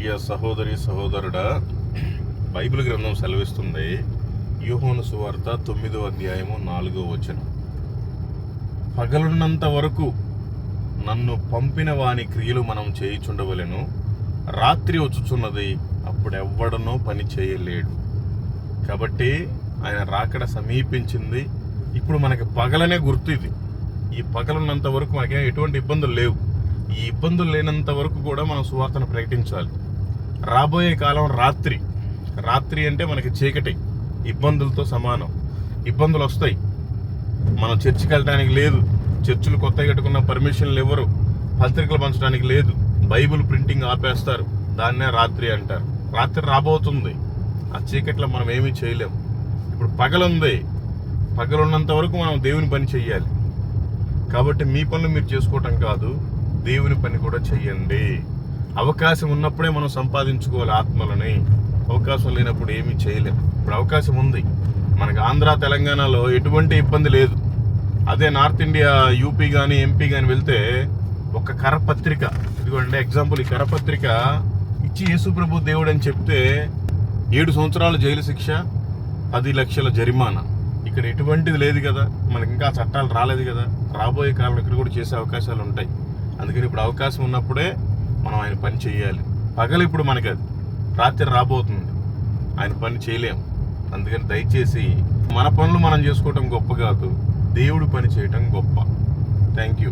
ప్రియ సహోదరి సహోదరుడా, బైబిల్ గ్రంథం సెలవిస్తుంది. యోహాను సువార్త 9వ అధ్యాయము 4వ వచనం. పగలున్నంత వరకు నన్ను పంపిన వాని క్రియలు మనం చేయుచుండవలెను, రాత్రి వచ్చుచున్నది, అప్పుడెవ్వడనో పని చేయలేడు. కాబట్టి ఆయన రాకడ సమీపించింది. ఇప్పుడు మనకి పగలనే గుర్తు. ఇది ఈ పగలున్నంత వరకు మనకేం ఎటువంటి ఇబ్బందులు లేవు. ఈ ఇబ్బందులు లేనంత వరకు కూడా మనం సువార్తను ప్రకటించాలి. రాబోయే కాలం రాత్రి. రాత్రి అంటే మనకి చీకటి, ఇబ్బందులతో సమానం. ఇబ్బందులు వస్తాయి. మనం చర్చికి వెళ్ళడానికి లేదు, చర్చిలు కొత్తగా కట్టుకున్న పర్మిషన్లు ఇవ్వరు, పత్రికలు పంచడానికి లేదు, బైబిల్ ప్రింటింగ్ ఆపేస్తారు. దాన్నే రాత్రి అంటారు. రాత్రి రాబోతుంది. ఆ చీకట్లో మనం ఏమీ చేయలేం. ఇప్పుడు పగలుంది. పగలున్నంత వరకు మనం దేవుని పని చెయ్యాలి. కాబట్టి మీ పనులు మీరు చేసుకోవటం కాదు, దేవుని పని కూడా చెయ్యండి. అవకాశం ఉన్నప్పుడే మనం సంపాదించుకోవాలి ఆత్మలని. అవకాశం లేనప్పుడు ఏమీ చేయలేం. ఇప్పుడు అవకాశం ఉంది. మనకి ఆంధ్ర తెలంగాణలో ఎటువంటి ఇబ్బంది లేదు. అదే నార్త్ ఇండియా, యూపీ కానీ ఎంపీ కానీ వెళ్తే ఒక కరపత్రిక, ఇదిగోండి ఎగ్జాంపుల్, ఈ కరపత్రిక ఇచ్చి యేసు ప్రభు దేవుడు అని చెప్తే 7 సంవత్సరాల జైలు శిక్ష, 10 లక్షల జరిమానా. ఇక్కడ ఎటువంటిది లేదు కదా. మనకి ఇంకా చట్టాలు రాలేదు కదా. రాబోయే కాలం ఇక్కడ కూడా చేసే అవకాశాలు ఉంటాయి. అందుకని ఇప్పుడు అవకాశం ఉన్నప్పుడే మనం ఆయన పని చేయాలి. పగలు ఇప్పుడు మనకి అది, రాత్రి రాబోతుంది. ఆయన పని చేయలేము. అందుకని దయచేసి మన పనులు మనం చేసుకోవటం గొప్ప కాదు, దేవుడి పని చేయటం గొప్ప. Thank you.